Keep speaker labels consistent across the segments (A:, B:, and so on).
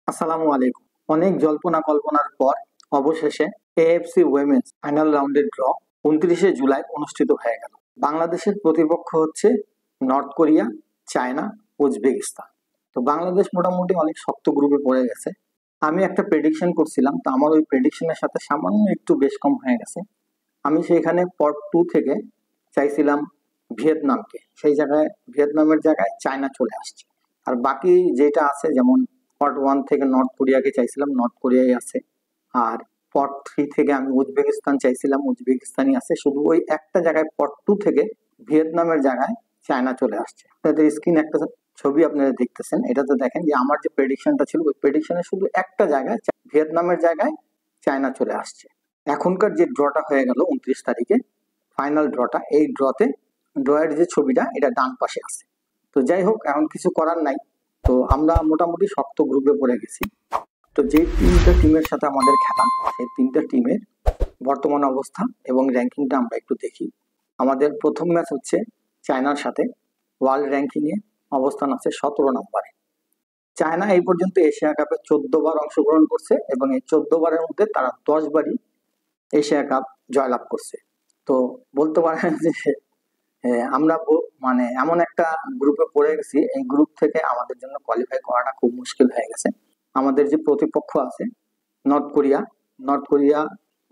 A: আসসালামু আলাইকুম। অনেক জল্পনা কল্পনার পর অবশেষে এএফসি উইমেন্স ফাইনাল রাউন্ডের ড্র 29শে জুলাই অনুষ্ঠিত হয়ে গেল। বাংলাদেশের প্রতিপক্ষ হচ্ছে নর্থ কোরিয়া, চায়না, উজবেকিস্তান। তো বাংলাদেশ মোটামুটি অনেক শক্ত গ্রুপে পড়ে গেছে। আমি একটা প্রেডিকশন করছিলাম, তো আমার ওই প্রেডিকশনের সাথে সামান্য একটু বেশ কম হয়ে গেছে। আমি সেইখানে পট 2 থেকে চাইছিলাম ভিয়েতনামকে, সেই জায়গায় ভিয়েতনামের জায়গায় চায়না চলে আসছে। আর বাকি যেটা আছে, যেমন পট 1 থেকে নর্থ কোরিয়াকে চাইছিলাম, নর্থ কোরিয়াই আছে। আর পট 3 থেকে আমি উজবেকিস্তান চাইছিলাম, উজবেকিস্তানই আছে। শুধু ওই একটা জায়গায় পট 2 থেকে ভিয়েতনামের জায়গায় চায়না চলে আসছে। আপনাদের স্ক্রিন একটা ছবি আপনারা দেখতেছেন, এটাতে দেখেন যে আমার যে প্রেডিকশনটা ছিল ওই প্রেডিকশনে শুধু একটা জায়গায় ভিয়েতনামের জায়গায় চায়না চলে আসছে। এখনকার যে ড্রটা হয়ে গেল 29 তারিখে ফাইনাল ড্রটা, এই ড্রতে ড্রয়ের যে ছবিটা এটা ডান পাশে আছে। তো যাই হোক, এখন কিছু করার নাই। তো আমরা মোটামুটি শক্ত গ্রুপে পড়ে গেছি। তো যে তিনটা টিমের সাথে আমাদের খেলা, সেই তিনটা টিমের বর্তমান অবস্থা এবং র্যাঙ্কিংটা আমরা একটু দেখি। আমাদের প্রথম ম্যাচ হচ্ছে চায়নার সাথে। ওয়ার্ল্ড র্যাঙ্কিং এ অবস্থান আছে 17 নম্বরে। চায়না এই পর্যন্ত এশিয়া কাপে 14 বার অংশগ্রহণ করছে এবং এই 14 বারের মধ্যে তারা 10 বারই এশিয়া কাপ জয়লাভ করছে। তো বলতে পারেন যে আমরা মানে এমন একটা গ্রুপে পড়ে গেছি, এই গ্রুপ থেকে আমাদের জন্য কোয়ালিফাই করাটা খুব মুশকিল হয়ে গেছে। আমাদের যে প্রতিপক্ষ আছে North Korea, North Korea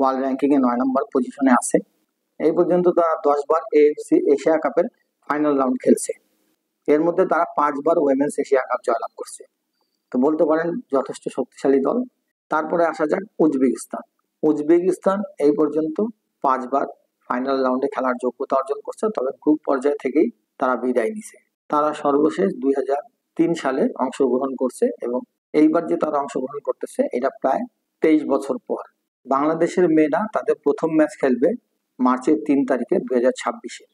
A: world ranking এ 9 নম্বর পজিশনে আছে। এই পর্যন্ত তারা 10 বার এএফসি এশিয়া কাপের ফাইনাল রাউন্ড খেলছে। এর মধ্যে তারা 5 বার উইমেন্স এশিয়া কাপ জয়লাভ করছে। তো বলতে পারেন যথেষ্ট শক্তিশালী দল। তারপরে আসা যাক উজবেকিস্তান। উজবেকিস্তান এই পর্যন্ত 5 বার ফাইনাল রাউন্ডে খেলার যোগ্যতা অর্জন করছে, তবে গ্রুপ পর্যায় থেকেই তারা বিদায় নিছে। তারা সর্বশেষ 2003 সালে অংশগ্রহণ করছে এবং এইবার যে তারা অংশগ্রহণ করতেছে এটা প্রায় 23 বছর পর। বাংলাদেশের মেয়েরা তাদের প্রথম ম্যাচ খেলবে মার্চের 3 তারিখে 2026-এ।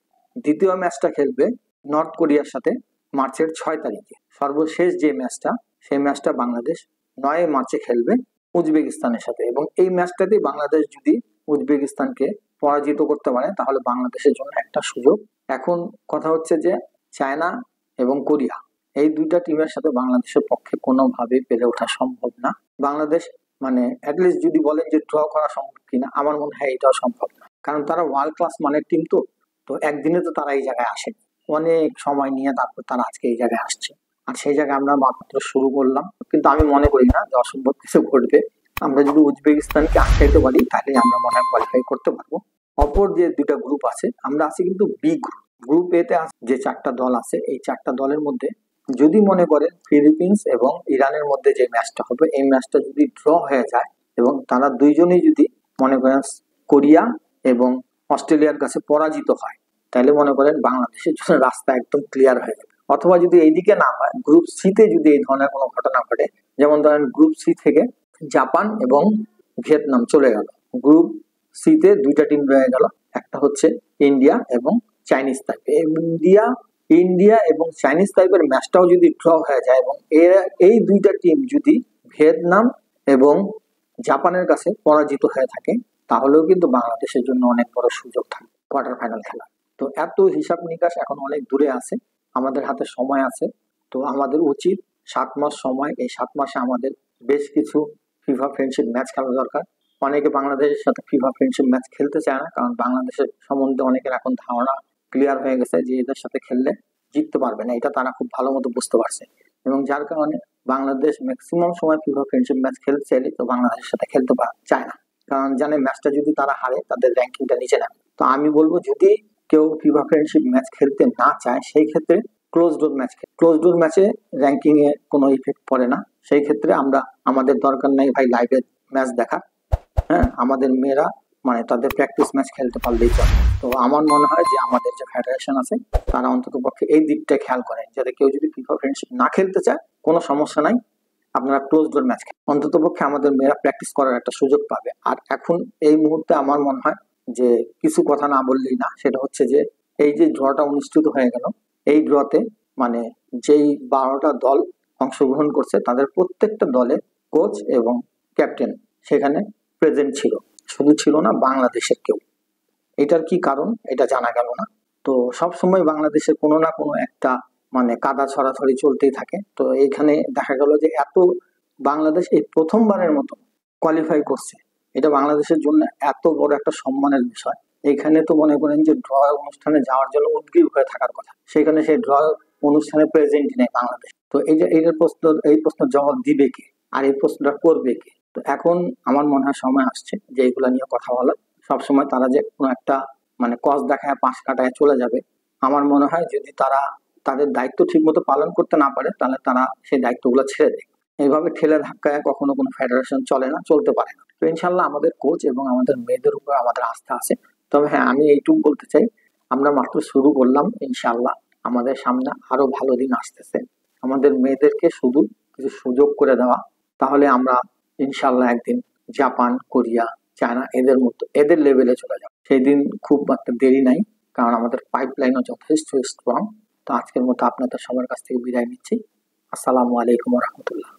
A: দ্বিতীয় ম্যাচটা খেলবে নর্থ কোরিয়ার সাথে মার্চের 6 তারিখে। সর্বশেষ যে ম্যাচটা, সেই ম্যাচটা বাংলাদেশ 9 মার্চে খেলবে উজবেকিস্তানের সাথে। এবং এই ম্যাচটাতে বাংলাদেশ যদি উজবেকিস্তানকে পরাজিত করতে পারে তাহলে বাংলাদেশের জন্য একটা সুযোগ। এখন কথা হচ্ছে যে চায়না এবং কোরিয়া এই দুইটা টিমের সাথে বাংলাদেশের পক্ষে কোনোভাবেই পেরে ওঠা সম্ভব না। বাংলাদেশ মানে অ্যাটলিস্ট যদি বলেন যে ড্র করা সম্ভব কিনা, আমার মনে হয় এটাও সম্ভব না। কারণ তারা ওয়ার্ল্ড ক্লাস মানের টিম। তো তো একদিনে তো তারা এই জায়গায় আসে, অনেক সময় নিয়ে তারপর তারা আজকে এই জায়গায় আসছে। আর সেই জায়গায় আমরা মাত্র শুরু করলাম, কিন্তু আমি মনে করি না যে অসম্ভব কিছু ঘটবে। আমরা যদি উজবেকিস্তানকে আটকাইতে পারি তাহলে আমরা মনে হয় কোয়ালিফাই করতে পারবো। অপর যে দুইটা গ্রুপ আছে, আমরা আছি কিন্তু বি গ্রুপ। গ্রুপ এ তে যে 4টা দল আছে, এই 4টা দলের মধ্যে যদি মনে করেন ফিলিপিন্স এবং ইরানের মধ্যে যে ম্যাচটা হবে, এই ম্যাচটা যদি ড্র হয়ে যায় এবং তারা দুইজনেই যদি মনে করেন কোরিয়া এবং অস্ট্রেলিয়ার কাছে পরাজিত হয়, তাহলে মনে করেন বাংলাদেশের জন্য রাস্তা একদম ক্লিয়ার হয়ে যাবে। অথবা যদি এইদিকে না হয়, গ্রুপ সি তে যদি এই ধরনের কোনো ঘটনা ঘটে, যেমন ধরেন গ্রুপ সি থেকে জাপান এবং ভিয়েতনাম চলে গেল, গ্রুপ সি তে দুইটা টিম রয়ে গেল, একটা হচ্ছে ইন্ডিয়া এবং চাইনিজ তাইপে। ইন্ডিয়া এবং চাইনিজ তাইপের ম্যাচটাও যদি ড্র হয়ে যায় এবং এই দুইটা টিম যদি ভিয়েতনাম এবং জাপানের কাছে পরাজিত হয়ে থাকে, তাহলেও কিন্তু বাংলাদেশের জন্য অনেক বড় সুযোগ থাকে কোয়ার্টার ফাইনাল খেলা। তো এত হিসাব নিকাশ এখন অনেক দূরে আছে, আমাদের হাতে সময় আছে। তো আমাদের উচিত 7 মাস সময়, এই 7 মাসে আমাদের বেশ কিছু ফিফা ফ্রেন্ডশিপ ম্যাচ খেলা দরকার। অনেকে বাংলাদেশের সাথে ফিফা ফ্রেন্ডশিপ ম্যাচ খেলতে চায় না, কারণ বাংলাদেশের সম্বন্ধে অনেকের এখন ধারণা ক্লিয়ার হয়ে গেছে যে এদের সাথে খেললে জিততে পারবে না। এটা তারা খুব ভালো মতো বুঝতে পারছে এবং যার কারণে বাংলাদেশ ম্যাক্সিমাম সময় ফিফা ফ্রেন্ডশিপ ম্যাচ খেলতে চাইলে তো বাংলাদেশের সাথে খেলতে চায় না, কারণ জানে ম্যাচটা যদি তারা হারে তাদের র্যাঙ্কিংটা নিচে নামে। তো আমি বলবো যদি কেউ ফিফা ফ্রেন্ডশিপ ম্যাচ খেলতে না চায়, সেই ক্ষেত্রে close door match close door ম্যাচে র্যাঙ্কিং এ কোনো ইফেক্ট পড়ে না। সেই ক্ষেত্রে আমাদের দরকার নাই ভাই লাইভে ম্যাচ দেখা। হ্যাঁ, আমাদের মেয়েরা মানে তাদের প্র্যাকটিস ম্যাচ খেলতে পারলেই চলে। তো আমার মনে হয় যে আমাদের যে ফেডারেশন আছে তারা অন্তত পক্ষে এই দিকটা খেয়াল করেন, যাতে কেউ যদি ফিফা ফ্রেন্ডশিপ না খেলতে চায় কোনো সমস্যা নাই, আপনারা ক্লোজ ডোর ম্যাচ খেলেন, অন্তত পক্ষে আমাদের মেয়েরা প্র্যাকটিস করার একটা সুযোগ পাবে। আর এখন এই মুহূর্তে আমার মনে হয় যে কিছু কথা না বললেই না, সেটা হচ্ছে যে এই যে ড্রটা অনুষ্ঠিত হয়ে গেল, এই ড্রতে মানে যেই 12টা দল অংশগ্রহণ করছে তাদের প্রত্যেকটা দলে কোচ এবং ক্যাপ্টেন সেখানে প্রেজেন্ট ছিল। শুধু ছিল না বাংলাদেশের কেউ। এটার কি কারণ এটা জানা গেল না। তো সব সময় বাংলাদেশের কোনো না কোনো একটা মানে কাদা ছড়াছড়ি চলতেই থাকে। তো এইখানে দেখা গেল যে এত বাংলাদেশ এই প্রথমবারের মতো কোয়ালিফাই করছে। এটা বাংলাদেশের জন্য এত বড় একটা সম্মানের বিষয়। এইখানে তো মনে করেন যে ড্র অনুষ্ঠানে যাওয়ার জন্য উদ্গ্রীব হয়ে থাকার কথা, সেখানে সেই ড্র অনুষ্ঠানে প্রেজেন্ট নেই বাংলাদেশ। তো এই প্রশ্নের জবাব দিবে কে, আর এই প্রশ্নটা করবে কে? তো এখন আমার মনে হয় সময় আসছে যে এগুলা নিয়ে কথা বলা। সবসময় তারা যে কোনো একটা মানে কস দেখায় পাশ কাটায় চলে যাবে, আমার মনে হয় যদি তারা তাদের দায়িত্ব ঠিক মতো পালন করতে না পারে তাহলে তারা সেই দায়িত্বগুলো ছেড়ে দেয়। এইভাবে ঠেলে ধাক্কায় কখনো কোনো ফেডারেশন চলে না, চলতে পারে না। তো ইনশাল্লাহ আমাদের কোচ এবং আমাদের মেয়েদের উপর আমাদের আস্থা আছে। তবে হ্যাঁ, আমি এইটুকু বলতে চাই, আমরা মাত্র শুরু করলাম। ইনশাল্লাহ আমাদের সামনে আরো ভালো দিন আসতেছে। আমাদের মেয়েদেরকে শুধু কিছু সুযোগ করে দেওয়া, তাহলে আমরা ইনশাল্লাহ একদিন জাপান, কোরিয়া, চায়না এদের লেভেলে চলে যাব। সেই দিন খুব একটা দেরি নাই, কারণ আমাদের পাইপলাইনও যথেষ্ট স্ট্রং। তো আজকের মতো আপনাদের সবার কাছ থেকে বিদায় নিচ্ছি। আসসালামু আলাইকুম রহমতুল্লাহ।